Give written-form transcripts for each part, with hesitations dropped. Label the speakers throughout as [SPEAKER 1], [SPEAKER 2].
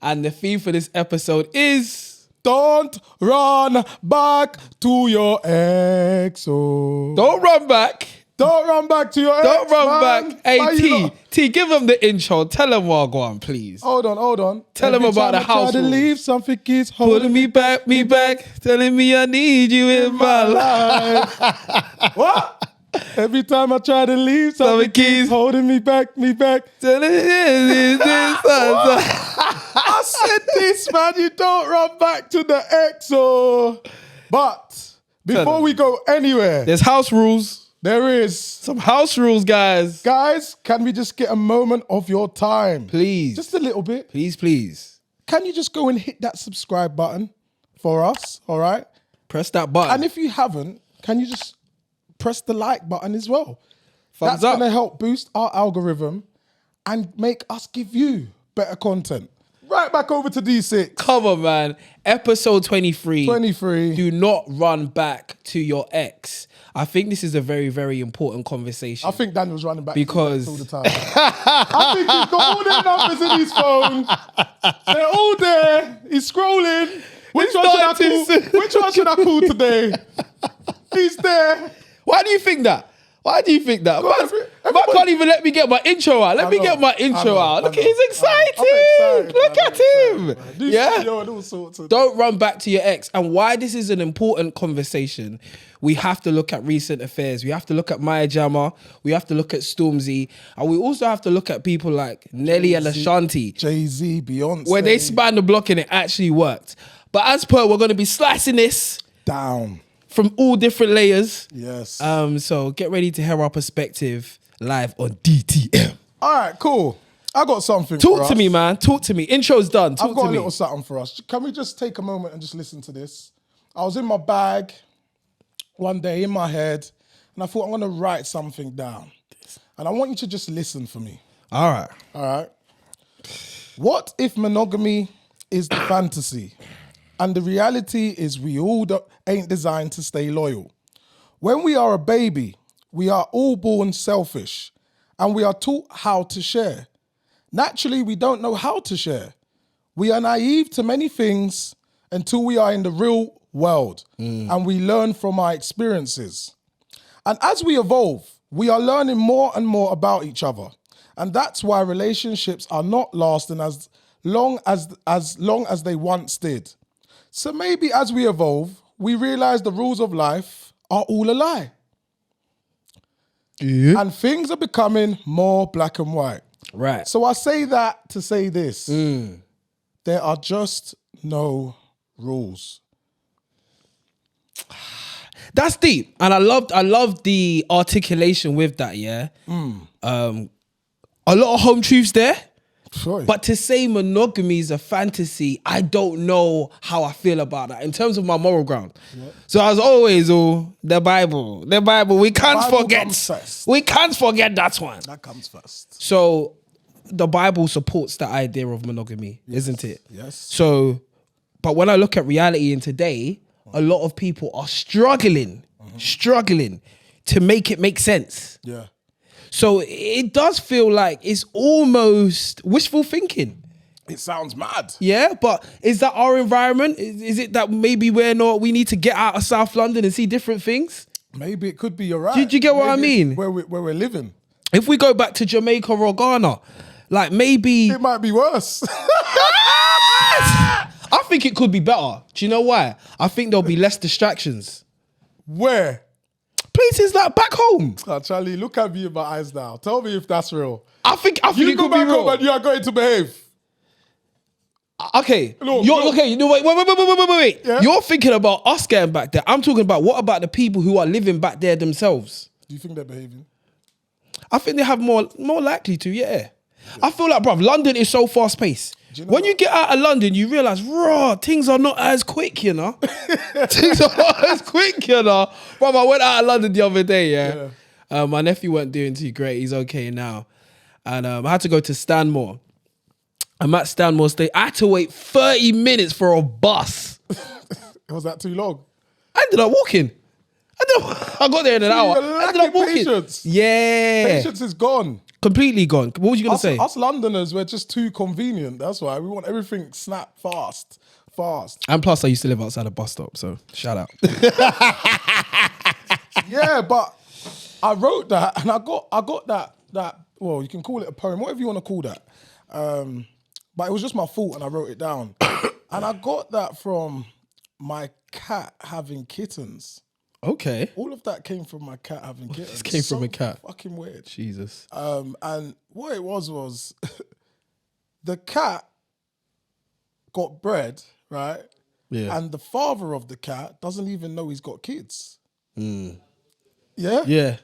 [SPEAKER 1] And the theme for this episode is...
[SPEAKER 2] Don't run back to your ex. Oh.
[SPEAKER 1] Don't run back.
[SPEAKER 2] Don't run back to your ex.
[SPEAKER 1] Don't run
[SPEAKER 2] man.
[SPEAKER 1] back. Hey, T, give them the intro. Tell them what, go on, please.
[SPEAKER 2] Hold on.
[SPEAKER 1] Tell them about the house
[SPEAKER 2] to
[SPEAKER 1] rules.
[SPEAKER 2] leave, something keeps
[SPEAKER 1] Holding me back, telling me I need you in my life.
[SPEAKER 2] What? Every time I try to leave, something keeps holding me back.
[SPEAKER 1] Telling me
[SPEAKER 2] I said this, man. You don't run back to the ex. Oh. But before we go anywhere,
[SPEAKER 1] there's house rules.
[SPEAKER 2] There is
[SPEAKER 1] Some house rules, guys.
[SPEAKER 2] Guys, can we just get a moment of your time?
[SPEAKER 1] Please.
[SPEAKER 2] Just a little bit.
[SPEAKER 1] Please.
[SPEAKER 2] Can you just go and hit that subscribe button for us, all right?
[SPEAKER 1] Press that button.
[SPEAKER 2] And if you haven't, can you just press the like button as well?
[SPEAKER 1] Thumbs
[SPEAKER 2] That's
[SPEAKER 1] up.
[SPEAKER 2] going to help boost our algorithm and make us give you better content. Right back over to Deesix.
[SPEAKER 1] Come on, man. Episode 23.
[SPEAKER 2] 23.
[SPEAKER 1] Do not run back to your ex. I think this is a very, very important conversation.
[SPEAKER 2] I think Daniel's running back
[SPEAKER 1] because
[SPEAKER 2] all the time. I think he's got all their numbers in his phone. They're all there. He's scrolling. Which one should I call today? He's there.
[SPEAKER 1] Why do you think that? Man can't even let me get my intro out. Let me get my intro out. Look, he's excited. Look at him. Yeah. Don't run back to your ex. And why this is an important conversation, we have to look at recent affairs. We have to look at Jama. We have to look at Stormzy. And we also have to look at people like Nelly and Ashanti.
[SPEAKER 2] Jay-Z, Beyonce.
[SPEAKER 1] Where they spanned the block and it actually worked. But as per, we're going to be slicing this
[SPEAKER 2] down
[SPEAKER 1] from all different layers.
[SPEAKER 2] Yes.
[SPEAKER 1] So get ready to hear our perspective live on DTM.
[SPEAKER 2] All right, cool. I got something for
[SPEAKER 1] Talk
[SPEAKER 2] us.
[SPEAKER 1] to me, man. Talk to me. Intro's done.
[SPEAKER 2] I've got a little something for us. Can we just take a moment and just listen to this? I was in my bag one day in my head and I thought I'm going to write something down. And I want you to just listen for me.
[SPEAKER 1] All right.
[SPEAKER 2] What if monogamy is the fantasy? And the reality is we all ain't designed to stay loyal. When we are a baby, we are all born selfish and we are taught how to share. Naturally, we don't know how to share. We are naive to many things until we are in the real world and we learn from our experiences. And as we evolve, we are learning more and more about each other. And that's why relationships are not lasting as long as they once did. So maybe as we evolve, we realize the rules of life are all a lie. Yeah. And things are becoming more black and white.
[SPEAKER 1] Right.
[SPEAKER 2] So I say that to say this. There are just no rules.
[SPEAKER 1] That's deep. And I loved the articulation with that, yeah. A lot of home truths there.
[SPEAKER 2] Sure.
[SPEAKER 1] But to say monogamy is a fantasy, I don't know how I feel about that in terms of my moral ground. Yeah. So as always, the Bible. We can't forget. We can't forget that one.
[SPEAKER 2] That comes first.
[SPEAKER 1] So the Bible supports the idea of monogamy, isn't it?
[SPEAKER 2] Yes.
[SPEAKER 1] So, but when I look at reality in today, a lot of people are struggling to make it make sense.
[SPEAKER 2] Yeah.
[SPEAKER 1] So it does feel like it's almost wishful thinking.
[SPEAKER 2] It sounds mad.
[SPEAKER 1] Yeah, but is that our environment? Is it that maybe we need to get out of South London and see different things?
[SPEAKER 2] Maybe it could be, you're right.
[SPEAKER 1] Do you get what I mean?
[SPEAKER 2] Where we're living.
[SPEAKER 1] If we go back to Jamaica or Ghana, like maybe...
[SPEAKER 2] It might be worse.
[SPEAKER 1] I think it could be better. Do you know why? I think there'll be less distractions.
[SPEAKER 2] Where?
[SPEAKER 1] Places like back home.
[SPEAKER 2] Charlie, look at me in my eyes now. Tell me if that's real.
[SPEAKER 1] I think it could be real.
[SPEAKER 2] You go back home and you are going to behave.
[SPEAKER 1] Okay.
[SPEAKER 2] Look.
[SPEAKER 1] Okay. No, wait.
[SPEAKER 2] Yeah?
[SPEAKER 1] You're thinking about us getting back there. I'm talking about what about the people who are living back there themselves?
[SPEAKER 2] Do you think they're behaving?
[SPEAKER 1] I think they have more likely to, yeah. I feel like, bruv, London is so fast paced. When you get out of London, you realise, things are not as quick, you know? Things are not as quick, you know? Bruv, I went out of London the other day, yeah? My nephew wasn't doing too great. He's okay now. And I had to go to Stanmore. I'm at Stanmore State. I had to wait 30 minutes for a bus.
[SPEAKER 2] Was that too long?
[SPEAKER 1] I ended up walking. I got there in an hour. I ended up walking.
[SPEAKER 2] Patience.
[SPEAKER 1] Yeah.
[SPEAKER 2] Patience is gone.
[SPEAKER 1] Completely gone. What was you gonna say?
[SPEAKER 2] Us Londoners, we're just too convenient. That's why we want everything snap fast.
[SPEAKER 1] And plus, I used to live outside a bus stop, so shout out.
[SPEAKER 2] Yeah, but I wrote that, and I got that. Well, you can call it a poem, whatever you want to call that. But it was just my thought, and I wrote it down. And I got that from my cat having kittens.
[SPEAKER 1] Okay.
[SPEAKER 2] All of that came from my cat having kittens.
[SPEAKER 1] This came from a cat.
[SPEAKER 2] Fucking weird.
[SPEAKER 1] Jesus.
[SPEAKER 2] And what it was the cat got bred, right?
[SPEAKER 1] Yeah.
[SPEAKER 2] And the father of the cat doesn't even know he's got kids.
[SPEAKER 1] Mm.
[SPEAKER 2] Yeah?
[SPEAKER 1] Yeah.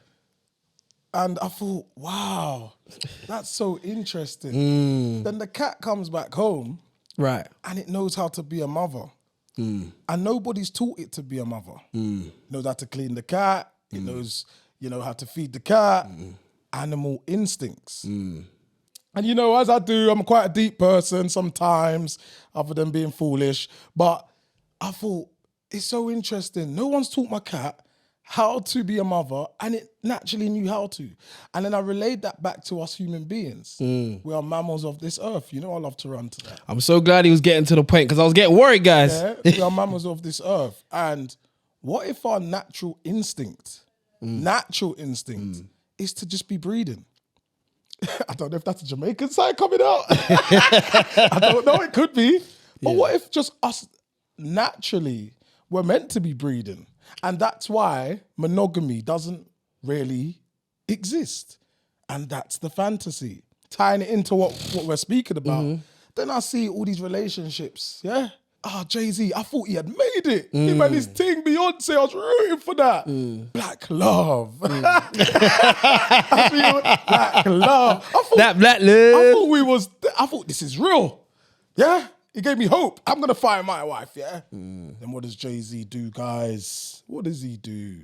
[SPEAKER 2] And I thought, wow, that's so interesting. Then the cat comes back home.
[SPEAKER 1] Right.
[SPEAKER 2] And it knows how to be a mother. And nobody's taught it to be a mother. It knows how to clean the cat. It knows, how to feed the cat. Animal instincts. And as I do, I'm quite a deep person sometimes, other than being foolish. But I thought, it's so interesting. No one's taught my cat how to be a mother, and it naturally knew how to. And then I relayed that back to us human beings. We are mammals of this earth. I love to run to that.
[SPEAKER 1] I'm so glad he was getting to the point because I was getting worried, guys.
[SPEAKER 2] Yeah, we are mammals of this earth. And what if our natural instinct is to just be breeding? I don't know if that's a Jamaican side coming out. I don't know, it could be. But what if just us naturally were meant to be breeding? And that's why monogamy doesn't really exist. And that's the fantasy. Tying it into what we're speaking about. Then I see all these relationships, yeah? Jay-Z, I thought he had made it. Him and his ting, Beyonce, I was rooting for that. Black love. Black love.
[SPEAKER 1] That black love.
[SPEAKER 2] I thought this is real. Yeah? He gave me hope. I'm going to find my wife, yeah? Then what does Jay-Z do, guys? What does he do?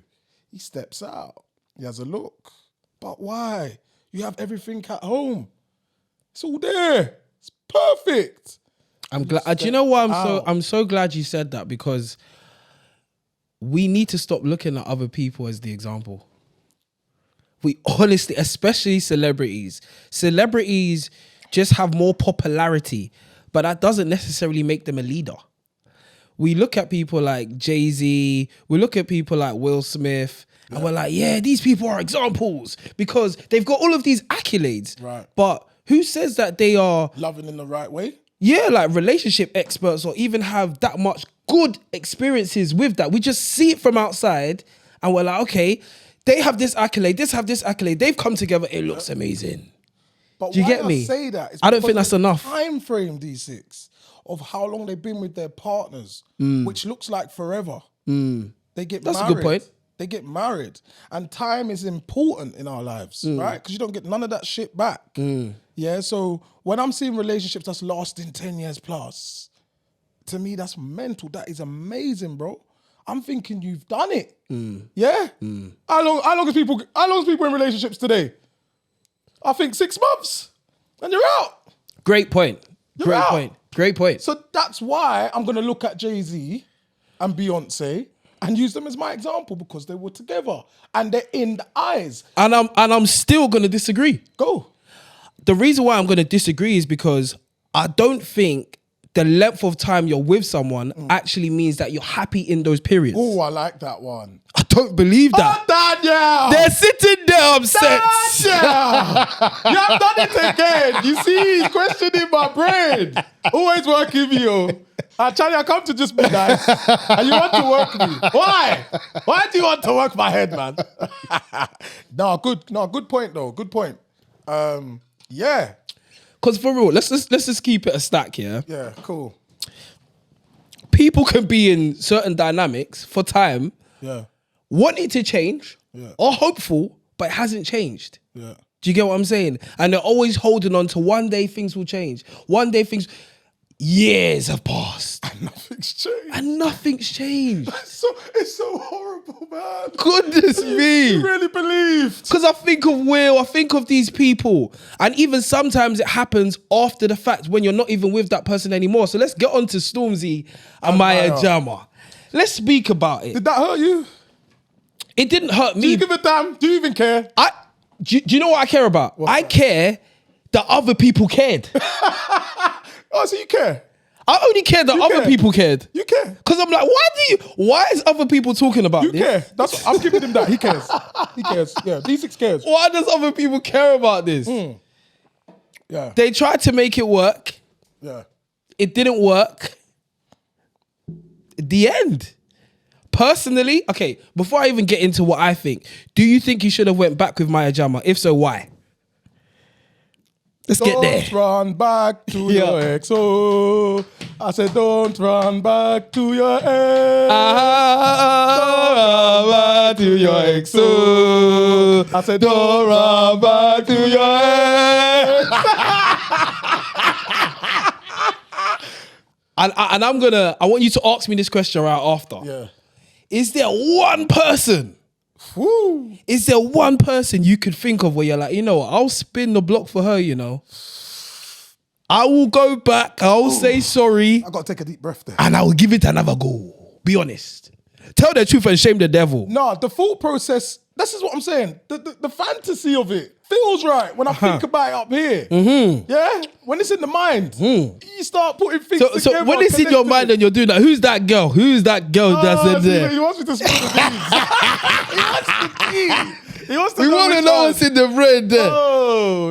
[SPEAKER 2] He steps out. He has a look. But why? You have everything at home. It's all there. It's perfect.
[SPEAKER 1] I'm glad. Do you know what? I'm so glad you said that, because we need to stop looking at other people as the example. We honestly, especially celebrities just have more popularity, but that doesn't necessarily make them a leader. We look at people like Jay-Z, we look at people like Will Smith, and we're like, yeah, these people are examples because they've got all of these accolades.
[SPEAKER 2] Right.
[SPEAKER 1] But who says that they are
[SPEAKER 2] loving in the right way?
[SPEAKER 1] Yeah, like relationship experts, or even have that much good experiences with that. We just see it from outside and we're like, okay, they have this accolade, they've come together, it looks amazing.
[SPEAKER 2] But
[SPEAKER 1] do you
[SPEAKER 2] why
[SPEAKER 1] get me?
[SPEAKER 2] I say that?
[SPEAKER 1] I don't think that's enough.
[SPEAKER 2] Time frame, Deesix, of how long they've been with their partners, which looks like forever. They get
[SPEAKER 1] That's
[SPEAKER 2] married.
[SPEAKER 1] a good point.
[SPEAKER 2] They get married. And time is important in our lives, right? Because you don't get none of that shit back. Yeah, so when I'm seeing relationships that's lasting 10 years plus, to me, that's mental. That is amazing, bro. I'm thinking you've done it. Yeah? How long is people in relationships today? I think 6 months. And you're out.
[SPEAKER 1] Great point. Great point.
[SPEAKER 2] So that's why I'm going to look at Jay-Z and Beyonce and use them as my example, because they were together and they're in the eyes.
[SPEAKER 1] And I'm still going to disagree.
[SPEAKER 2] Go.
[SPEAKER 1] The reason why I'm going to disagree is because I don't think the length of time you're with someone actually means that you're happy in those periods.
[SPEAKER 2] Oh, I like that one.
[SPEAKER 1] I don't believe that.
[SPEAKER 2] Oh, Daniel!
[SPEAKER 1] They're sitting there upset.
[SPEAKER 2] Daniel! You have done it again. You see, he's questioning my brain. Always working me, Charlie, I come to just be nice, and you want to work me. Why? Why do you want to work my head, man? Good point though. Good point. Yeah.
[SPEAKER 1] Because for real, let's just keep it a stack here.
[SPEAKER 2] Yeah, cool.
[SPEAKER 1] People can be in certain dynamics for time, wanting to change or hopeful, but it hasn't changed.
[SPEAKER 2] Yeah.
[SPEAKER 1] Do you get what I'm saying? And they're always holding on to one day things will change. One day years have passed. And nothing's changed.
[SPEAKER 2] It's so horrible, man.
[SPEAKER 1] Goodness me.
[SPEAKER 2] You really believed.
[SPEAKER 1] Because I think of Will, I think of these people. And even sometimes it happens after the fact when you're not even with that person anymore. So let's get on to Stormzy and Maya Jama. Let's speak about it.
[SPEAKER 2] Did that hurt you?
[SPEAKER 1] It didn't hurt me.
[SPEAKER 2] Do you give a damn? Do you even care?
[SPEAKER 1] do you know what I care about? I care that other people cared.
[SPEAKER 2] Oh, so you care?
[SPEAKER 1] I only care that other people cared.
[SPEAKER 2] You care?
[SPEAKER 1] Because I'm like, why is other people talking about this?
[SPEAKER 2] You care. That's what, I'm giving him that. He cares. He cares. Yeah, Deesix cares.
[SPEAKER 1] Why does other people care about this?
[SPEAKER 2] Yeah.
[SPEAKER 1] They tried to make it work.
[SPEAKER 2] Yeah.
[SPEAKER 1] It didn't work. The end. Personally, okay, before I even get into what I think, do you think he should have went back with Maya Jama? If so, why? Let's get there.
[SPEAKER 2] Don't run back to your ex. Oh, I said, don't run back to your ex.
[SPEAKER 1] Don't run back to your ex. Oh,
[SPEAKER 2] I said,
[SPEAKER 1] don't run back to your ex. And I want you to ask me this question right after.
[SPEAKER 2] Yeah.
[SPEAKER 1] Is there one person?
[SPEAKER 2] Woo.
[SPEAKER 1] Is there one person you could think of where you're like, you know what, I'll spin the block for her, you know? I will go back, I'll say sorry.
[SPEAKER 2] I got to take a deep breath there.
[SPEAKER 1] And I will give it another go. Be honest. Tell the truth and shame the devil.
[SPEAKER 2] No, the thought process, this is what I'm saying. The fantasy of it feels right when I think about it up here. Yeah? When it's in the mind, you start putting things together.
[SPEAKER 1] So when it's in your mind and you're doing that, who's that girl? Who's that girl that's in there?
[SPEAKER 2] He wants me to spill the beans. He wants to
[SPEAKER 1] We want to know what's in the bread there.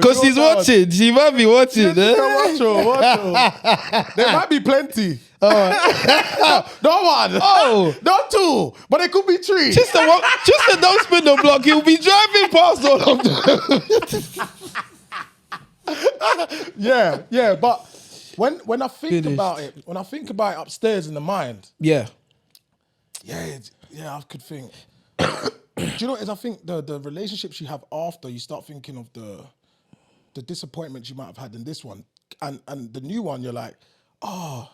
[SPEAKER 1] Because she's watching. She might be watching.
[SPEAKER 2] Watch her. There might be plenty. Not one.
[SPEAKER 1] Oh.
[SPEAKER 2] Not two. But it could be three.
[SPEAKER 1] Just the don't spin the block. He'll be driving past all of them.
[SPEAKER 2] Yeah. But when I think about it, upstairs in the mind,
[SPEAKER 1] yeah,
[SPEAKER 2] I could think. Do you know what it is? I think the relationships you have after, you start thinking of the disappointments you might have had in this one. And the new one, you're like, oh,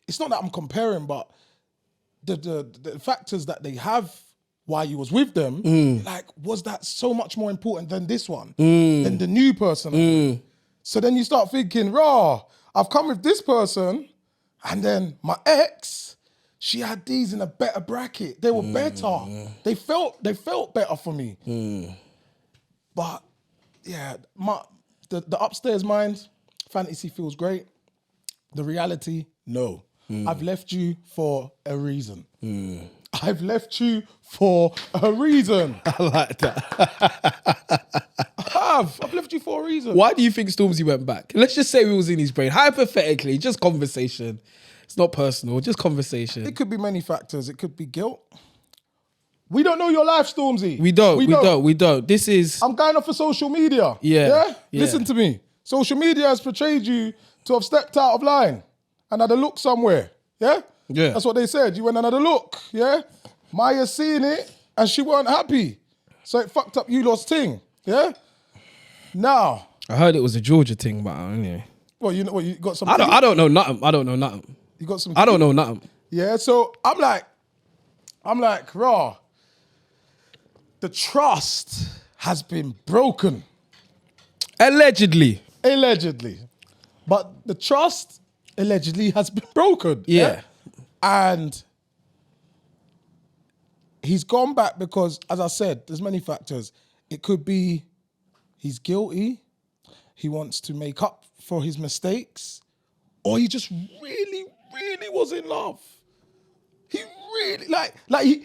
[SPEAKER 2] it's not that I'm comparing, but the factors that they have while you was with them, like, was that so much more important than this one, than the new person? So then you start thinking, I've come with this person, and then my ex, she had these in a better bracket. They were better. They felt better for me. But yeah, the upstairs mind, fantasy feels great. The reality, no. I've left you for a reason. I've left you for a reason.
[SPEAKER 1] I like that.
[SPEAKER 2] I've left you for a reason.
[SPEAKER 1] Why do you think Stormzy went back? Let's just say we was in his brain. Hypothetically, just conversation. It's not personal, just conversation.
[SPEAKER 2] It could be many factors. It could be guilt. We don't know your life, Stormzy.
[SPEAKER 1] We don't. This is...
[SPEAKER 2] I'm going off of social media.
[SPEAKER 1] Yeah.
[SPEAKER 2] Listen to me. Social media has portrayed you to have stepped out of line and had a look somewhere. Yeah?
[SPEAKER 1] Yeah.
[SPEAKER 2] That's what they said. You went and had a look. Yeah? Maya's seen it and she weren't happy. So it fucked up you lot's thing. Yeah? Now.
[SPEAKER 1] I heard it was a Georgia thing, but anyway.
[SPEAKER 2] Well, you know what? You got some...
[SPEAKER 1] I don't know nothing.
[SPEAKER 2] You got some...
[SPEAKER 1] I don't know nothing.
[SPEAKER 2] Yeah, so I'm like, the trust has been broken.
[SPEAKER 1] Allegedly.
[SPEAKER 2] But the trust allegedly has been broken.
[SPEAKER 1] Yeah.
[SPEAKER 2] And he's gone back because, as I said, there's many factors. It could be he's guilty. He wants to make up for his mistakes. Or he just really was in love. He really,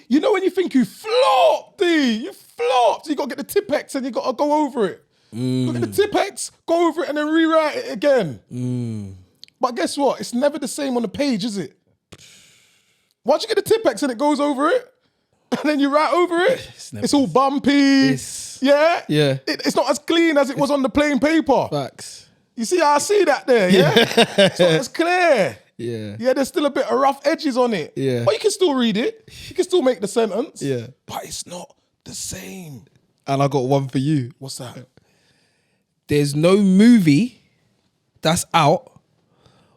[SPEAKER 2] you know when you think you flopped, you got to get the Tipex and you got to go over it. You got to get the Tipex, go over it and then rewrite it again. But guess what? It's never the same on the page, is it? Once you get the Tipex and it goes over it, and then you write over it, it's all bumpy. Yeah? It's not as clean as it was on the plain paper.
[SPEAKER 1] Facts.
[SPEAKER 2] You see how I see that there, yeah? It's not as clear.
[SPEAKER 1] Yeah.
[SPEAKER 2] Yeah, there's still a bit of rough edges on it.
[SPEAKER 1] Yeah.
[SPEAKER 2] But you can still read it. You can still make the sentence.
[SPEAKER 1] Yeah.
[SPEAKER 2] But it's not the same.
[SPEAKER 1] And I got one for you.
[SPEAKER 2] What's that?
[SPEAKER 1] There's no movie that's out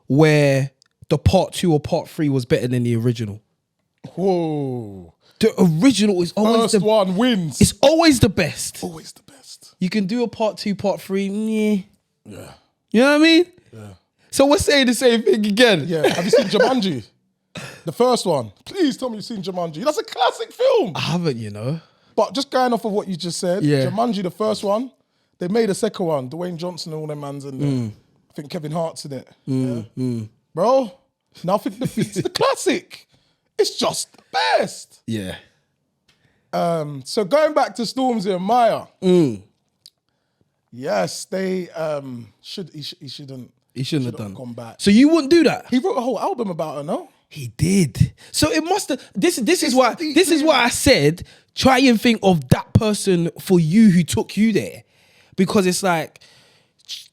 [SPEAKER 1] where the part 2 or part 3 was better than the original.
[SPEAKER 2] Whoa.
[SPEAKER 1] The original is always
[SPEAKER 2] First one wins.
[SPEAKER 1] It's always the best.
[SPEAKER 2] Always the best.
[SPEAKER 1] You can do a part 2, part 3.
[SPEAKER 2] Yeah.
[SPEAKER 1] You know what I mean?
[SPEAKER 2] Yeah.
[SPEAKER 1] So we're saying the same thing again.
[SPEAKER 2] Yeah. Have you seen Jumanji? The first one. Please tell me you've seen Jumanji. That's a classic film.
[SPEAKER 1] I haven't, you know.
[SPEAKER 2] But just going off of what you just said,
[SPEAKER 1] Yeah.
[SPEAKER 2] Jumanji, the first one, They made a second one. Dwayne Johnson and all them mans in there. I think Kevin Hart's in it. Bro, nothing defeats the classic. It's just the best.
[SPEAKER 1] Yeah.
[SPEAKER 2] So going back to Stormzy and Maya. Yes, they he shouldn't
[SPEAKER 1] have done.
[SPEAKER 2] gone back.
[SPEAKER 1] So you wouldn't do that?
[SPEAKER 2] He wrote a whole album about her, no?
[SPEAKER 1] He did. So it must have. This is why I said try and think of that person for you who took you there, because it's like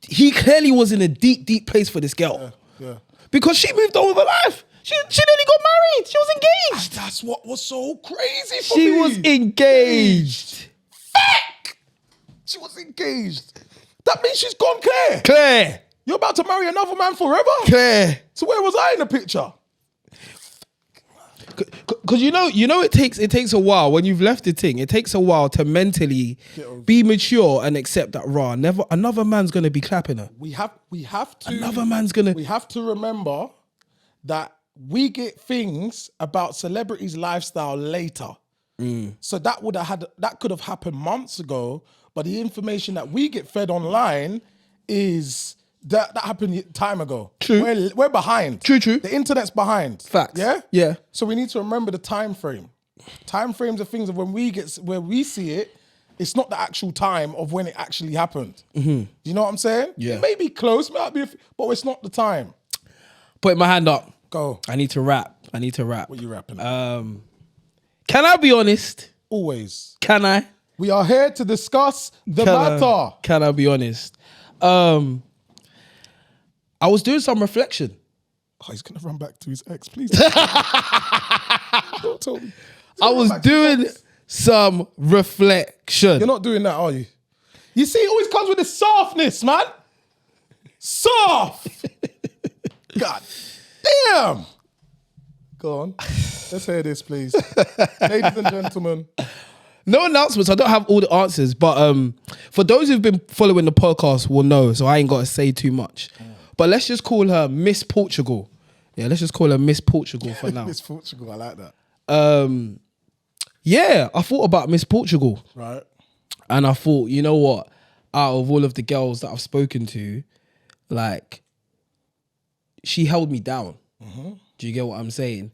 [SPEAKER 1] he clearly was in a deep place for this girl.
[SPEAKER 2] Yeah.
[SPEAKER 1] Because she moved on with her life. She nearly got married. She was engaged.
[SPEAKER 2] And that's what was so crazy for me.
[SPEAKER 1] She was engaged.
[SPEAKER 2] Fuck! She was engaged. That means she's gone clear.
[SPEAKER 1] Claire.
[SPEAKER 2] You're about to marry another man forever?
[SPEAKER 1] Claire.
[SPEAKER 2] So where was I in the picture?
[SPEAKER 1] Because you know it takes a while when you've left the thing. It takes a while to mentally be mature and accept that never another man's gonna be clapping her.
[SPEAKER 2] We have to.
[SPEAKER 1] Another man's gonna.
[SPEAKER 2] We have to remember that we get things about celebrities' lifestyle later. So that could have happened months ago. But the information that we get fed online is that happened time ago.
[SPEAKER 1] True.
[SPEAKER 2] We're behind.
[SPEAKER 1] True.
[SPEAKER 2] The internet's behind.
[SPEAKER 1] Facts.
[SPEAKER 2] Yeah?
[SPEAKER 1] Yeah.
[SPEAKER 2] So we need to remember the time frame. Time frames are things of when where we see it, it's not the actual time of when it actually happened. Do you know what I'm saying?
[SPEAKER 1] Yeah.
[SPEAKER 2] It may be close, but it's not the time.
[SPEAKER 1] Put my hand up.
[SPEAKER 2] Go.
[SPEAKER 1] I need to rap.
[SPEAKER 2] What you rapping?
[SPEAKER 1] Can I be honest?
[SPEAKER 2] Always.
[SPEAKER 1] Can I?
[SPEAKER 2] We are here to discuss the matter.
[SPEAKER 1] Can I be honest? I was doing some reflection.
[SPEAKER 2] Oh, he's gonna run back to his ex, please. Don't tell me.
[SPEAKER 1] I was doing some reflection.
[SPEAKER 2] You're not doing that, are you? You see, it always comes with the softness, man. Soft. God damn. Go on. Let's hear this, please. Ladies and gentlemen.
[SPEAKER 1] No announcements. I don't have all the answers, but for those who've been following the podcast will know, so I ain't got to say too much. But let's just call her Miss Portugal. Yeah, let's just call her Miss Portugal for now.
[SPEAKER 2] Miss Portugal, I like that.
[SPEAKER 1] Yeah, I thought about Miss Portugal.
[SPEAKER 2] Right.
[SPEAKER 1] And I thought, you know what? Out of all of the girls that I've spoken to, like, she held me down. Do you get what I'm saying?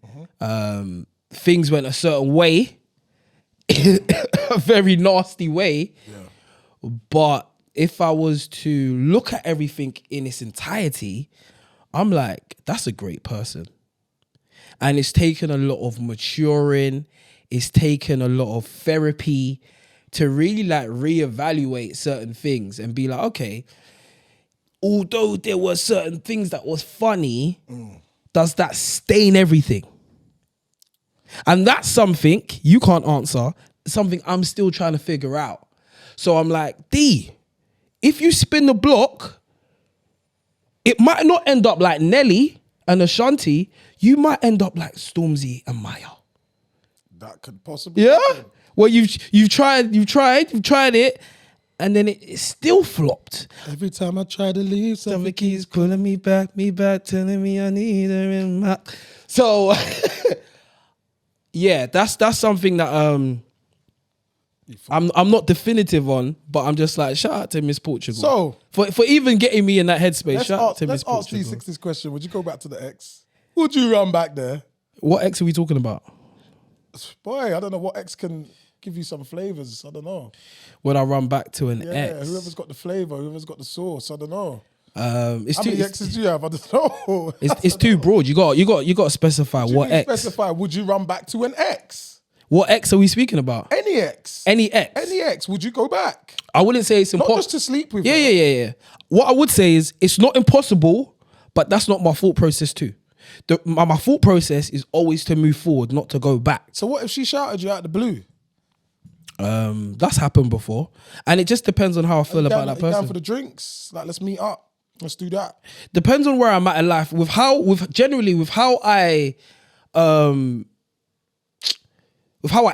[SPEAKER 1] Things went a certain way, a very nasty way. Yeah. But if I was to look at everything in its entirety, I'm like, that's a great person. And it's taken a lot of maturing. It's taken a lot of therapy to really like reevaluate certain things and be like, okay, although there were certain things that was funny, does that stain everything? And that's something you can't answer, something I'm still trying to figure out. So I'm like, D, if you spin the block, it might not end up like Nelly and Ashanti. You might end up like Stormzy and Maya.
[SPEAKER 2] That could possibly
[SPEAKER 1] happen. Well, you've tried it, and then it still flopped.
[SPEAKER 2] Every time I try to leave,
[SPEAKER 1] something keeps pulling me back, telling me I need her in my... So, yeah, that's something that I'm not definitive on, but I'm just like, shout out to Miss Portugal. So for even getting me in that headspace, shout out to Miss Portugal.
[SPEAKER 2] Let's ask Deesix this question. Would you go back to the ex? Would you run back there?
[SPEAKER 1] What ex are we talking about?
[SPEAKER 2] Boy, I don't know what ex can give you some flavors. I don't know.
[SPEAKER 1] Would I run back to an ex?
[SPEAKER 2] Whoever's got the flavor, whoever's got the sauce. I don't know.
[SPEAKER 1] How
[SPEAKER 2] many exes do you have? I don't know.
[SPEAKER 1] It's too broad. You got to specify what ex.
[SPEAKER 2] Specify. Would you run back to an ex?
[SPEAKER 1] What ex are we speaking about?
[SPEAKER 2] Any ex.
[SPEAKER 1] Any ex.
[SPEAKER 2] Any ex. Would you go back?
[SPEAKER 1] I wouldn't say it's impossible.
[SPEAKER 2] Not just to sleep with.
[SPEAKER 1] Yeah. What I would say is it's not impossible, but that's not my thought process too. My thought process is always to move forward, not to go back.
[SPEAKER 2] So what if she shouted you out the blue?
[SPEAKER 1] That's happened before, and it just depends on how I feel about that person.
[SPEAKER 2] Down for the drinks, like let's meet up, let's do that. Depends
[SPEAKER 1] on where I'm at in life, with how I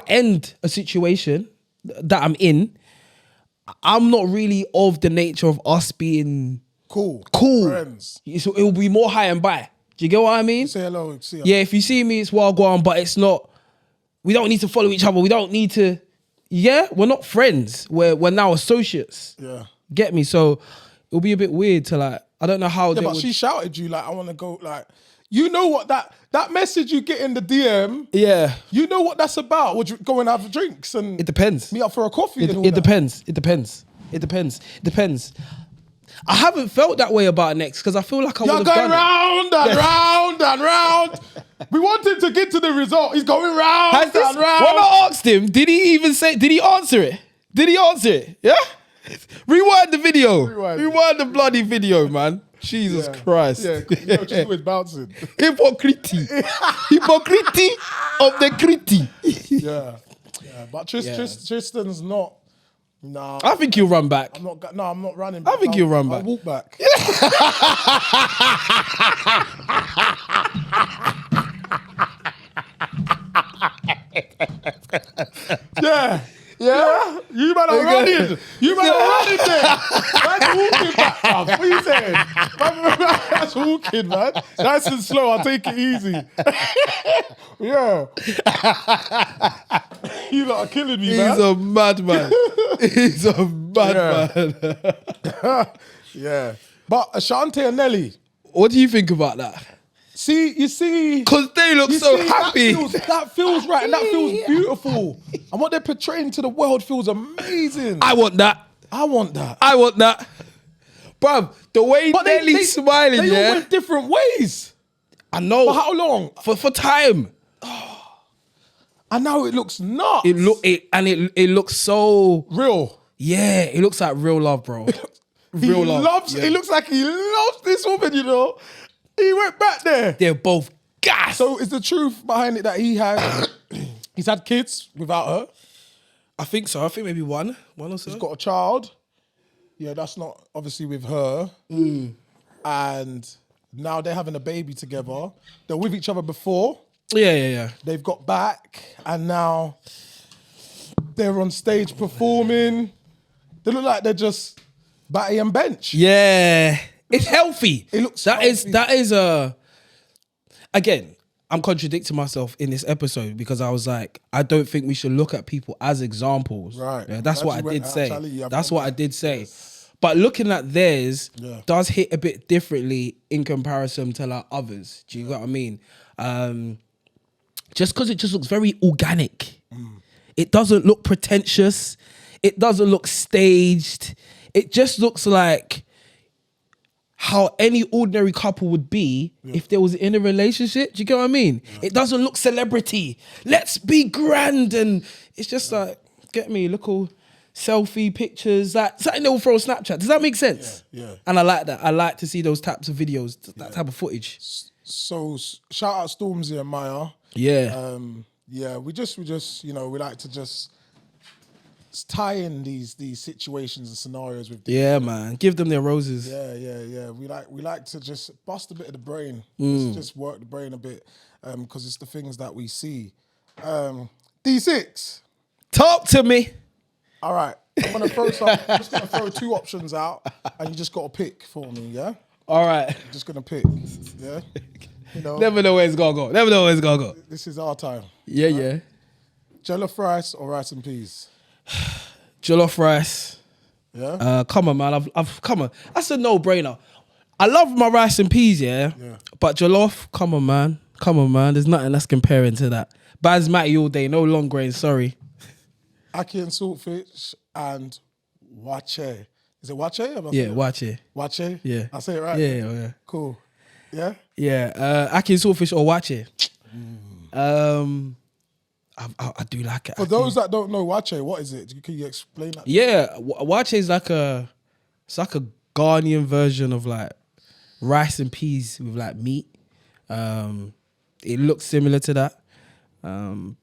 [SPEAKER 1] end a situation that I'm in. I'm not really of the nature of us being cool
[SPEAKER 2] friends.
[SPEAKER 1] So it will be more high and by. Do you get what I mean?
[SPEAKER 2] Say hello. See ya.
[SPEAKER 1] Yeah, if you see me, it's well gone, but it's not. We don't need to follow each other. We don't need to. Yeah, we're not friends. We're now associates.
[SPEAKER 2] Yeah.
[SPEAKER 1] Get me? So it'll be a bit weird to like, I don't know how
[SPEAKER 2] Yeah,
[SPEAKER 1] they
[SPEAKER 2] but
[SPEAKER 1] would...
[SPEAKER 2] she shouted you like, I want to go, like, you know what that message you get in the DM,
[SPEAKER 1] Yeah.
[SPEAKER 2] you know what that's about? Would you go and have drinks and
[SPEAKER 1] It depends.
[SPEAKER 2] meet up for a coffee and all
[SPEAKER 1] It
[SPEAKER 2] that?
[SPEAKER 1] depends. It depends. It depends. Depends. I haven't felt that way about Next because I feel like I would
[SPEAKER 2] You're
[SPEAKER 1] have
[SPEAKER 2] going
[SPEAKER 1] done it.
[SPEAKER 2] round and round and round. We wanted to get to the result. He's going round
[SPEAKER 1] Has this,
[SPEAKER 2] and round.
[SPEAKER 1] when I asked him, did he answer it? Did he answer it? Yeah? Rewind the video. Rewind the bloody video, man. Jesus Christ.
[SPEAKER 2] Yeah, you know, she's always bouncing.
[SPEAKER 1] Hypocrisy. Hypocrisy of the critty.
[SPEAKER 2] Yeah. But Tristan's not. Nah.
[SPEAKER 1] I think he'll run back.
[SPEAKER 2] I'm not running back.
[SPEAKER 1] I think he'll run back.
[SPEAKER 2] I'll walk back. Yeah. You man are running. You man are running there. That's walking back. What are you saying? That's walking, man. Nice and slow. I'll take it easy. Yeah. You lot are killing me, man.
[SPEAKER 1] He's a madman. He's a madman.
[SPEAKER 2] Yeah. But Ashanti and Nelly.
[SPEAKER 1] What do you think about that?
[SPEAKER 2] You see.
[SPEAKER 1] Because they look so happy.
[SPEAKER 2] That feels right and that feels beautiful. And what they're portraying to the world feels amazing.
[SPEAKER 1] I want that.
[SPEAKER 2] I want that.
[SPEAKER 1] I want that. Bruv, the way Nelly's smiling,
[SPEAKER 2] they all went different ways.
[SPEAKER 1] I know.
[SPEAKER 2] For how long?
[SPEAKER 1] For time.
[SPEAKER 2] And now it looks nuts.
[SPEAKER 1] It looks so
[SPEAKER 2] real.
[SPEAKER 1] Yeah, it looks like real love, bro. Real love.
[SPEAKER 2] It looks like he loves this woman, you know. He went back there.
[SPEAKER 1] They're both gas.
[SPEAKER 2] So is the truth behind it that he's had kids without her?
[SPEAKER 1] I think so. I think maybe one or so.
[SPEAKER 2] He's got a child. Yeah, that's not obviously with her. And now they're having a baby together. They're with each other before.
[SPEAKER 1] Yeah.
[SPEAKER 2] They've got back and now they're on stage performing. They look like they're just batty and bench.
[SPEAKER 1] Yeah. It's healthy.
[SPEAKER 2] It looks
[SPEAKER 1] that
[SPEAKER 2] healthy.
[SPEAKER 1] is again, I'm contradicting myself in this episode because I was like, I don't think we should look at people as examples.
[SPEAKER 2] Right.
[SPEAKER 1] Yeah, that's what I did say.
[SPEAKER 2] Charlie,
[SPEAKER 1] that's what I did say. But looking at theirs does hit a bit differently in comparison to like others. Do you get what I mean? Just because it just looks very organic. It doesn't look pretentious. It doesn't look staged. It just looks like how any ordinary couple would be if they was in a relationship. Do you get what I mean? It doesn't look celebrity. Let's be grand. And it's just like, get me, look all selfie pictures, like something they'll throw on Snapchat. Does that make sense?
[SPEAKER 2] Yeah.
[SPEAKER 1] And I like that. I like to see those types of videos, that type of footage.
[SPEAKER 2] So shout out Stormzy and Maya.
[SPEAKER 1] Yeah.
[SPEAKER 2] We just we like to just tie in these situations and scenarios with
[SPEAKER 1] man. Give them their roses.
[SPEAKER 2] Yeah. We like to just bust a bit of the brain. Just work the brain a bit. Because it's the things that we see. D6.
[SPEAKER 1] Talk to me.
[SPEAKER 2] All right. I'm just gonna throw two options out and you just gotta pick for me, yeah?
[SPEAKER 1] All right.
[SPEAKER 2] I'm just gonna pick. Yeah. You know,
[SPEAKER 1] Never know where it's gonna go.
[SPEAKER 2] this is our time.
[SPEAKER 1] Yeah.
[SPEAKER 2] Jollof rice or rice and peas?
[SPEAKER 1] Jollof rice.
[SPEAKER 2] Yeah.
[SPEAKER 1] Come on, man. I've come on. That's a no-brainer. I love my rice and peas, yeah. But jollof, come on, man. There's nothing that's comparing to that. Basmati all day, no long grain. Sorry.
[SPEAKER 2] Ackee and saltfish and wache. Is it wache?
[SPEAKER 1] Yeah, wache.
[SPEAKER 2] Wache?
[SPEAKER 1] Yeah.
[SPEAKER 2] I say it right?
[SPEAKER 1] Yeah.
[SPEAKER 2] Cool. Yeah?
[SPEAKER 1] Yeah. Ackee and saltfish or wache. I do like it.
[SPEAKER 2] For those that don't know wache, what is it? Can you explain that?
[SPEAKER 1] Yeah, wache is like a Ghanaian version of like rice and peas with like meat. It looks similar to that.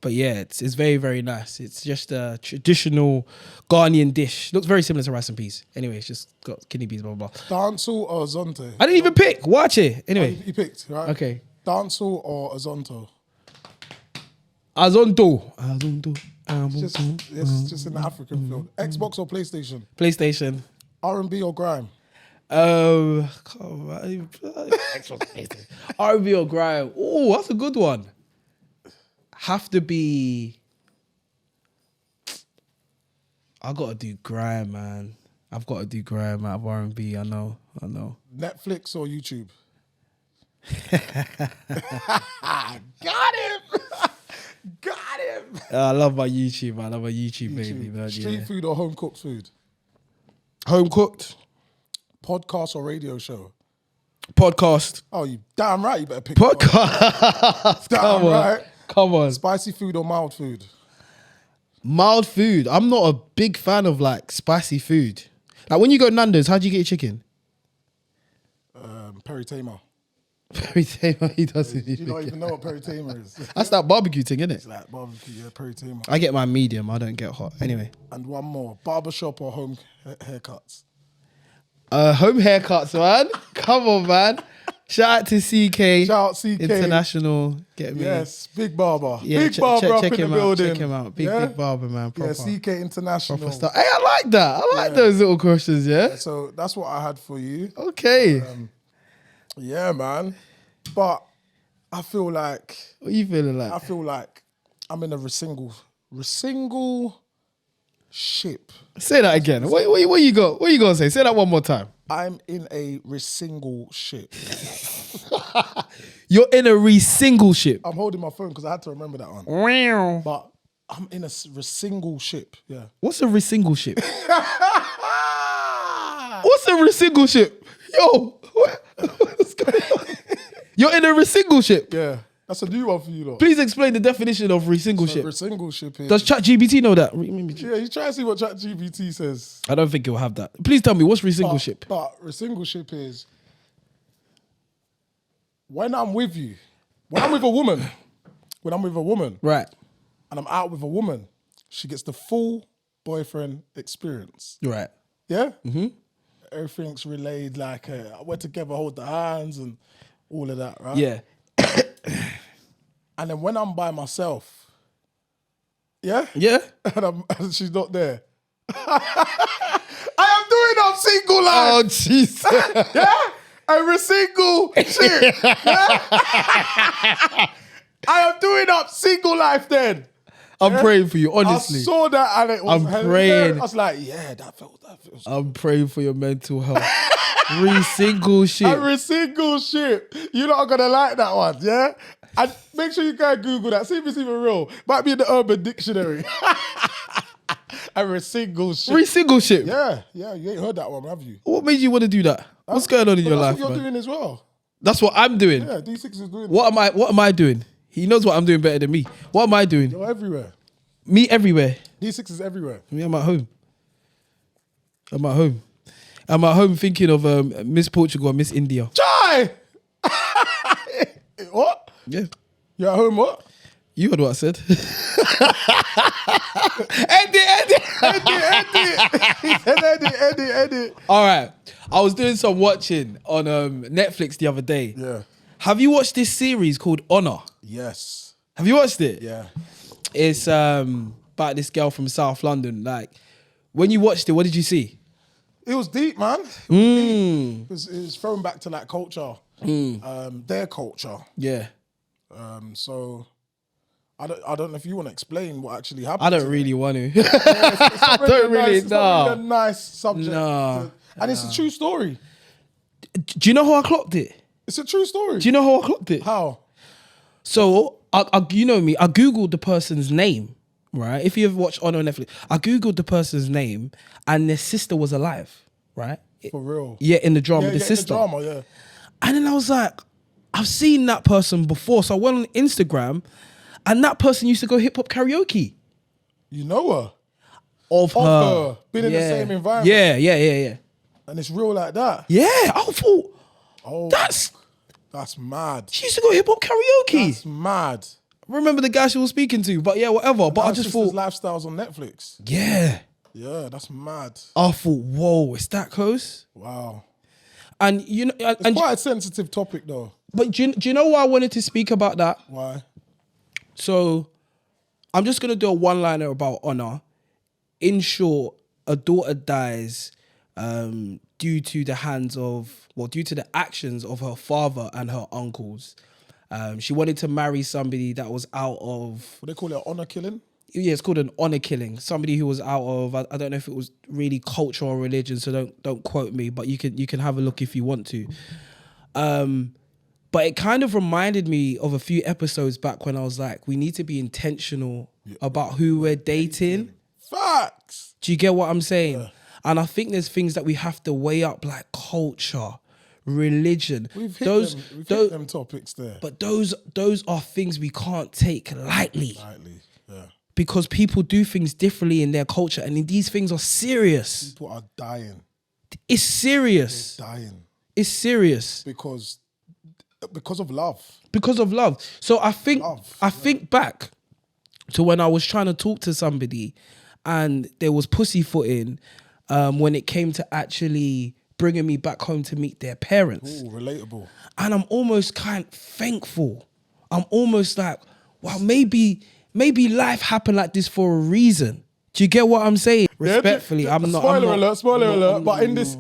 [SPEAKER 1] But yeah, it's very, very nice. It's just a traditional Ghanaian dish. Looks very similar to rice and peas. Anyway, it's just got kidney beans, blah, blah, blah.
[SPEAKER 2] Dancehall or Azonte?
[SPEAKER 1] I didn't even pick. Watch it. Anyway.
[SPEAKER 2] You picked, right?
[SPEAKER 1] Okay.
[SPEAKER 2] Dancehall or Azonto?
[SPEAKER 1] Azonto.
[SPEAKER 2] It's just in the African field. Xbox or PlayStation?
[SPEAKER 1] PlayStation.
[SPEAKER 2] R&B or grime?
[SPEAKER 1] R&B or grime. Oh, that's a good one. Have to be. I gotta do grime, man. I've got to do grime out of R&B. I know.
[SPEAKER 2] Netflix or YouTube? Got him. Got him.
[SPEAKER 1] I love my YouTube, man. I love my YouTube, baby. Man.
[SPEAKER 2] Street food or home cooked food?
[SPEAKER 1] Home cooked.
[SPEAKER 2] Podcast or radio show?
[SPEAKER 1] Podcast.
[SPEAKER 2] Oh, you damn right. You better pick
[SPEAKER 1] Podcast.
[SPEAKER 2] Damn right.
[SPEAKER 1] Come on.
[SPEAKER 2] Spicy food or mild food?
[SPEAKER 1] Mild food. I'm not a big fan of like spicy food. Like when you go Nando's, how do you get your chicken?
[SPEAKER 2] Peri Tamer.
[SPEAKER 1] Peri Tamer, he doesn't.
[SPEAKER 2] You don't even know what Peri Tamer is.
[SPEAKER 1] That's that barbecue thing, isn't it?
[SPEAKER 2] It's like barbecue, yeah, Peri Tamer.
[SPEAKER 1] I get my medium. I don't get hot. Anyway.
[SPEAKER 2] And one more. Barbershop or home haircuts?
[SPEAKER 1] Home haircuts, man. Come on, man. Shout out to CK.
[SPEAKER 2] Shout out CK.
[SPEAKER 1] International. Get me.
[SPEAKER 2] Yes, big barber.
[SPEAKER 1] Yeah,
[SPEAKER 2] big barber up
[SPEAKER 1] check
[SPEAKER 2] in the
[SPEAKER 1] him
[SPEAKER 2] building.
[SPEAKER 1] Check him out. Big barber, man. Proper.
[SPEAKER 2] Yeah, CK International.
[SPEAKER 1] Proper stuff. Hey, I like that. I like those little questions, yeah?
[SPEAKER 2] So that's what I had for you.
[SPEAKER 1] Okay.
[SPEAKER 2] Yeah, man. But I feel like...
[SPEAKER 1] What are you feeling like?
[SPEAKER 2] I feel like I'm in a resingle ship.
[SPEAKER 1] Say that again. What you got? What you gonna say? Say that one more time.
[SPEAKER 2] I'm in a resingle ship.
[SPEAKER 1] You're in a single ship.
[SPEAKER 2] I'm holding my phone because I had to remember that one.
[SPEAKER 1] Wow.
[SPEAKER 2] But I'm in a resingle ship. Yeah.
[SPEAKER 1] What's a single ship? What's a single ship? Yo, what's going on? You're in a single ship.
[SPEAKER 2] Yeah. That's a new one for you, lot.
[SPEAKER 1] Please explain the definition of single ship.
[SPEAKER 2] Resingle ship is...
[SPEAKER 1] Does ChatGPT know that?
[SPEAKER 2] Yeah, you try to see what ChatGPT says.
[SPEAKER 1] I don't think it will have that. Please tell me, what's single ship?
[SPEAKER 2] But resingle ship is when I'm with you, when I'm with a woman,
[SPEAKER 1] Right.
[SPEAKER 2] and I'm out with a woman, she gets the full boyfriend experience.
[SPEAKER 1] Right.
[SPEAKER 2] Yeah? Mm-hmm. Everything's relayed like we're together, hold the hands and all of that, right?
[SPEAKER 1] Yeah.
[SPEAKER 2] And then when I'm by myself, yeah?
[SPEAKER 1] Yeah.
[SPEAKER 2] And she's not there. I am doing up single life.
[SPEAKER 1] Oh, Jesus.
[SPEAKER 2] Yeah? I'm a single shit. Yeah? I am doing up single life then.
[SPEAKER 1] I'm praying for you, honestly.
[SPEAKER 2] I saw that and it was...
[SPEAKER 1] I'm praying.
[SPEAKER 2] I was like, yeah, that feels...
[SPEAKER 1] I'm praying for your mental health. Single ship.
[SPEAKER 2] I'm a single ship. You're not going to like that one, yeah? And make sure you go and Google that. See if it's even real. Might be in the Urban Dictionary. I'm a single ship.
[SPEAKER 1] Single ship?
[SPEAKER 2] Yeah. You ain't heard that one, have you?
[SPEAKER 1] What made you want to do that? What's going on in your life,
[SPEAKER 2] That's what you're
[SPEAKER 1] man?
[SPEAKER 2] doing as well.
[SPEAKER 1] That's what I'm doing.
[SPEAKER 2] Yeah, Deesix is doing
[SPEAKER 1] What am I doing? He knows what I'm doing better than me. What am I doing?
[SPEAKER 2] You're everywhere.
[SPEAKER 1] Me everywhere.
[SPEAKER 2] Deesix is everywhere.
[SPEAKER 1] Me, I'm at home. I'm at home thinking of Miss Portugal and Miss India.
[SPEAKER 2] Jai! What?
[SPEAKER 1] Yeah.
[SPEAKER 2] You're at home, what?
[SPEAKER 1] You heard what I said.
[SPEAKER 2] Eddie.
[SPEAKER 1] All right. I was doing some watching on Netflix the other day.
[SPEAKER 2] Yeah.
[SPEAKER 1] Have you watched this series called Honor?
[SPEAKER 2] Yes.
[SPEAKER 1] Have you watched it?
[SPEAKER 2] Yeah.
[SPEAKER 1] It's about this girl from South London. Like, when you watched it, what did you see?
[SPEAKER 2] It was deep, man. It was thrown back to that culture, their culture.
[SPEAKER 1] Yeah.
[SPEAKER 2] So I don't know if you want to explain what actually happened.
[SPEAKER 1] I don't really want to.
[SPEAKER 2] I don't really. It's not
[SPEAKER 1] know.
[SPEAKER 2] really a nice subject.
[SPEAKER 1] No.
[SPEAKER 2] And it's a true story.
[SPEAKER 1] Do you know how I clocked it?
[SPEAKER 2] It's a true story.
[SPEAKER 1] Do you know how I clocked it?
[SPEAKER 2] How?
[SPEAKER 1] So, you know me, I Googled the person's name, right? If you've watched Honor on Netflix, I Googled the person's name and their sister was alive, right?
[SPEAKER 2] For real?
[SPEAKER 1] Yeah, in the drama, the sister.
[SPEAKER 2] In the drama, yeah.
[SPEAKER 1] And then I was like, I've seen that person before. So I went on Instagram and that person used to go hip hop karaoke.
[SPEAKER 2] You know her?
[SPEAKER 1] Of her.
[SPEAKER 2] Been in the same environment.
[SPEAKER 1] Yeah.
[SPEAKER 2] And it's real like that.
[SPEAKER 1] Yeah, I thought,
[SPEAKER 2] that's mad.
[SPEAKER 1] she used to go hip hop karaoke.
[SPEAKER 2] That's mad.
[SPEAKER 1] I remember the guy she was speaking to, but yeah, whatever. But I just thought,
[SPEAKER 2] lifestyles on Netflix.
[SPEAKER 1] yeah.
[SPEAKER 2] Yeah, that's mad.
[SPEAKER 1] I thought, whoa, it's that close?
[SPEAKER 2] Wow.
[SPEAKER 1] And you know,
[SPEAKER 2] It's quite a sensitive topic though.
[SPEAKER 1] But do you know why I wanted to speak about that?
[SPEAKER 2] Why?
[SPEAKER 1] So I'm just gonna do a one-liner about Honor. In short, a daughter dies due to the actions of her father and her uncles. She wanted to marry somebody that was out of...
[SPEAKER 2] What they call it, honor killing?
[SPEAKER 1] yeah, it's called an honor killing. Somebody who was out of, I don't know if it was really culture or religion, so don't quote me, but you can have a look if you want to. But it kind of reminded me of a few episodes back when I was like, we need to be intentional about who we're dating.
[SPEAKER 2] Facts.
[SPEAKER 1] Do you get what I'm saying?
[SPEAKER 2] Yeah.
[SPEAKER 1] And I think there's things that we have to weigh up, like culture, religion.
[SPEAKER 2] We've hit them topics there.
[SPEAKER 1] But those are things we can't take lightly.
[SPEAKER 2] Yeah.
[SPEAKER 1] Because people do things differently in their culture, and these things are serious.
[SPEAKER 2] People are dying.
[SPEAKER 1] It's serious.
[SPEAKER 2] They're dying.
[SPEAKER 1] It's serious.
[SPEAKER 2] Because of love.
[SPEAKER 1] Because of love. So I think back to when I was trying to talk to somebody and there was pussyfooting when it came to actually bringing me back home to meet their parents.
[SPEAKER 2] Ooh, relatable.
[SPEAKER 1] And I'm almost kind of thankful. I'm almost like, wow, maybe life happened like this for a reason. Do you get what I'm saying? Respectfully, I'm not.
[SPEAKER 2] Spoiler alert. But in this,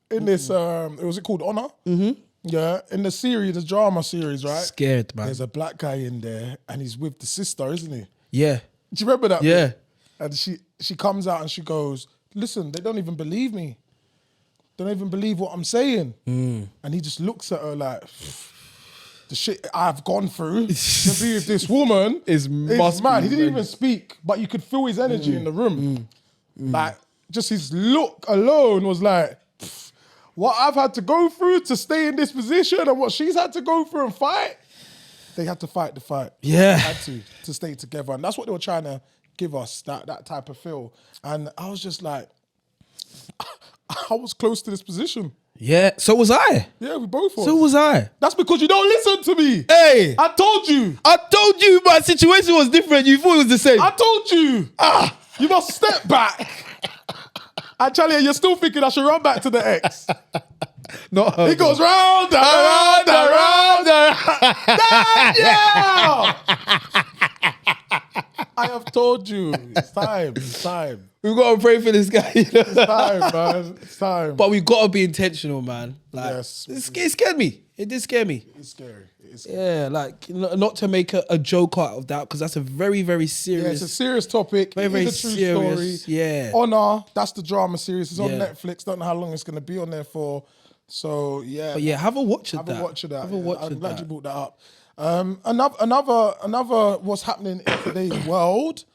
[SPEAKER 2] was it called Honor? Mm-hmm. Yeah, in the series, the drama series, right?
[SPEAKER 1] Scared, man.
[SPEAKER 2] There's a black guy in there, and he's with the sister, isn't he?
[SPEAKER 1] Yeah.
[SPEAKER 2] Do you remember that?
[SPEAKER 1] Yeah.
[SPEAKER 2] bit? And she comes out and she goes, "Listen, they don't even believe me. They don't even believe what I'm saying." And he just looks at her like, the shit I've gone through to be with this woman is mad. He didn't even speak, but you could feel his energy in the room. Like, just his look alone was like, what I've had to go through to stay in this position and what she's had to go through and fight. They had to fight the fight.
[SPEAKER 1] Yeah.
[SPEAKER 2] They had to stay together. And that's what they were trying to give us, that type of feel. And I was just like, I was close to this position.
[SPEAKER 1] Yeah, so was I.
[SPEAKER 2] Yeah, we both were.
[SPEAKER 1] So was I.
[SPEAKER 2] That's because you don't listen to me.
[SPEAKER 1] Hey.
[SPEAKER 2] I told you.
[SPEAKER 1] My situation was different. You thought it was the same.
[SPEAKER 2] I told you. You must step back. Actually, you're still thinking I should run back to the ex.
[SPEAKER 1] Not her.
[SPEAKER 2] It goes round and round and round and round. Yeah. I have told you. It's time. It's time.
[SPEAKER 1] We've got to pray for this guy.
[SPEAKER 2] It's time, man. It's time.
[SPEAKER 1] But we've got to be intentional, man. Like,
[SPEAKER 2] Yes.
[SPEAKER 1] It scared me. It did scare me.
[SPEAKER 2] It's scary. It's scary.
[SPEAKER 1] Yeah, like, not to make a joke out of that, because that's a very, very serious...
[SPEAKER 2] Yeah, it's a serious topic.
[SPEAKER 1] Very, very
[SPEAKER 2] it's a true
[SPEAKER 1] serious,
[SPEAKER 2] story.
[SPEAKER 1] yeah.
[SPEAKER 2] Honor, that's the drama series. It's on
[SPEAKER 1] Yeah.
[SPEAKER 2] Netflix. Don't know how long it's going to be on there for. So, yeah.
[SPEAKER 1] But yeah, have a watch of that.
[SPEAKER 2] Have a watch of that.
[SPEAKER 1] Have a watch
[SPEAKER 2] I'm
[SPEAKER 1] of
[SPEAKER 2] glad
[SPEAKER 1] that.
[SPEAKER 2] you brought that up. Another what's happening in today's world.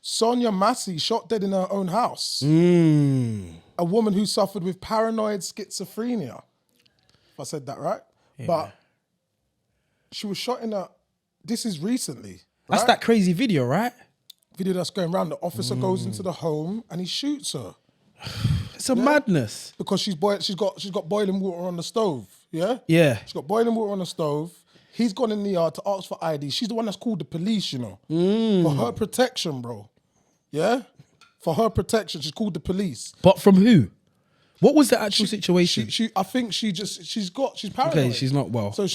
[SPEAKER 2] Sonia Massey shot dead in her own house. A woman who suffered with paranoid schizophrenia. If I said that right.
[SPEAKER 1] Yeah.
[SPEAKER 2] But she was shot in this is recently.
[SPEAKER 1] That's
[SPEAKER 2] right?
[SPEAKER 1] that crazy video, right?
[SPEAKER 2] Video that's going around. The officer goes into the home and he shoots her.
[SPEAKER 1] It's a madness.
[SPEAKER 2] Because she's got boiling water on the stove. Yeah?
[SPEAKER 1] Yeah.
[SPEAKER 2] She's got boiling water on the stove. He's gone in the yard to ask for ID. She's the one that's called the police, you know. For her protection, bro. Yeah? For her protection, she's called the police.
[SPEAKER 1] But from who? What was the actual situation?
[SPEAKER 2] I think she's paranoid.
[SPEAKER 1] Okay, she's not well.
[SPEAKER 2] So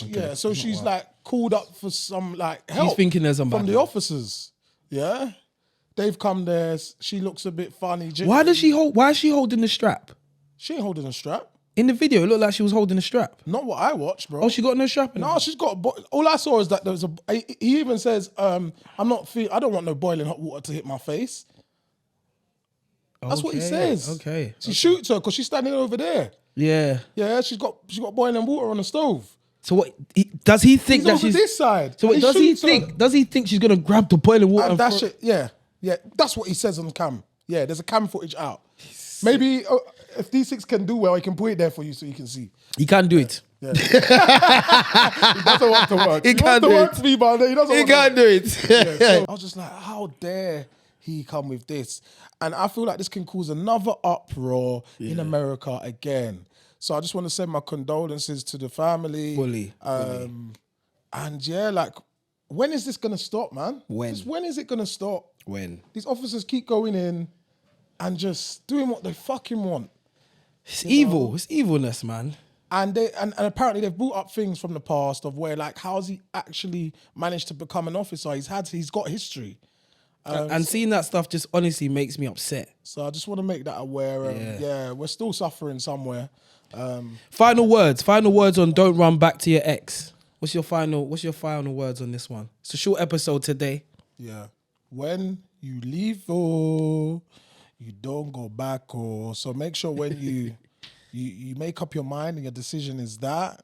[SPEAKER 2] she's like called up for some like help.
[SPEAKER 1] He's thinking there's some
[SPEAKER 2] from
[SPEAKER 1] bad
[SPEAKER 2] the
[SPEAKER 1] luck.
[SPEAKER 2] officers. Yeah? They've come there. She looks a bit funny.
[SPEAKER 1] Why is she holding the strap?
[SPEAKER 2] She ain't holding a strap.
[SPEAKER 1] In the video, it looked like she was holding a strap.
[SPEAKER 2] Not what I watched, bro.
[SPEAKER 1] Oh, she got no strap in
[SPEAKER 2] No,
[SPEAKER 1] it?
[SPEAKER 2] she's got. All I saw is that there was he even says, I don't want no boiling hot water to hit my face. That's what he says.
[SPEAKER 1] Okay.
[SPEAKER 2] She shoots her because she's standing over there.
[SPEAKER 1] Yeah.
[SPEAKER 2] Yeah, she's got boiling water on the stove.
[SPEAKER 1] So what? Does he think
[SPEAKER 2] He's
[SPEAKER 1] that
[SPEAKER 2] over
[SPEAKER 1] she's
[SPEAKER 2] this side.
[SPEAKER 1] So wait,
[SPEAKER 2] and
[SPEAKER 1] does he
[SPEAKER 2] shoots her.
[SPEAKER 1] think? Does he think she's gonna grab the boiling water
[SPEAKER 2] And dash it? Yeah, that's what he says on cam. Yeah, there's a cam footage out. Maybe if Deesix can do well, he can put it there for you so you can see.
[SPEAKER 1] He can't do it.
[SPEAKER 2] Yeah. He doesn't want to work.
[SPEAKER 1] He can't
[SPEAKER 2] wants to
[SPEAKER 1] do
[SPEAKER 2] work
[SPEAKER 1] it.
[SPEAKER 2] for me, but he doesn't.
[SPEAKER 1] He
[SPEAKER 2] want to
[SPEAKER 1] can't
[SPEAKER 2] work.
[SPEAKER 1] do it.
[SPEAKER 2] Yeah, so I was just like, how dare he come with this? And I feel like this can cause another uproar in America again. So I just want to send my condolences to the family.
[SPEAKER 1] Fully.
[SPEAKER 2] And yeah, like, when is this going to stop, man?
[SPEAKER 1] When?
[SPEAKER 2] Just when is it going to stop?
[SPEAKER 1] When?
[SPEAKER 2] These officers keep going in and just doing what they fucking want.
[SPEAKER 1] It's evil. It's evilness, man.
[SPEAKER 2] And they and apparently they've brought up things from the past of where, like, how's he actually managed to become an officer? He's got history.
[SPEAKER 1] And seeing that stuff just honestly makes me upset.
[SPEAKER 2] So I just want to make that aware. Yeah, we're still suffering somewhere.
[SPEAKER 1] Final words on don't run back to your ex. What's your final words on this one? It's a short episode today.
[SPEAKER 2] Yeah. When you leave, oh, you don't go back. Oh, so make sure when you make up your mind and your decision is that,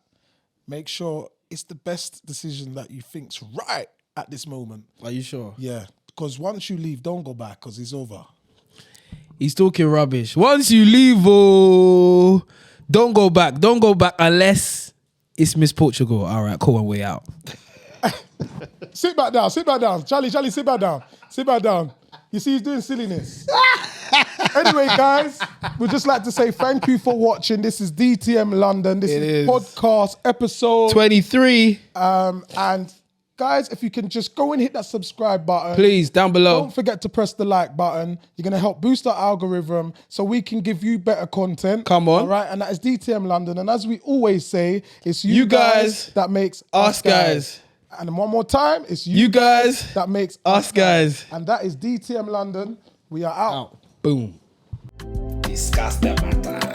[SPEAKER 2] make sure it's the best decision that you think's right at this moment.
[SPEAKER 1] Are you sure?
[SPEAKER 2] Yeah. Because once you leave, don't go back because it's over.
[SPEAKER 1] He's talking rubbish. Once you leave, oh, don't go back. Don't go back unless it's Miss Portugal. All right, cool, and way out.
[SPEAKER 2] Sit back down. Charlie, sit back down. Sit back down. You see, he's doing silliness. Anyway, guys, we'd just like to say thank you for watching. This is DTM London. This is podcast episode
[SPEAKER 1] 23.
[SPEAKER 2] And guys, if you can just go and hit that subscribe button.
[SPEAKER 1] Please, down below.
[SPEAKER 2] Don't forget to press the like button. You're going to help boost our algorithm so we can give you better content.
[SPEAKER 1] Come on.
[SPEAKER 2] All right, and that is DTM London. And as we always say, it's you guys that makes
[SPEAKER 1] us guys.
[SPEAKER 2] And one more time, it's
[SPEAKER 1] you guys
[SPEAKER 2] that makes
[SPEAKER 1] us guys.
[SPEAKER 2] And that is DTM London. We are out.
[SPEAKER 1] Boom. Discuss the matter.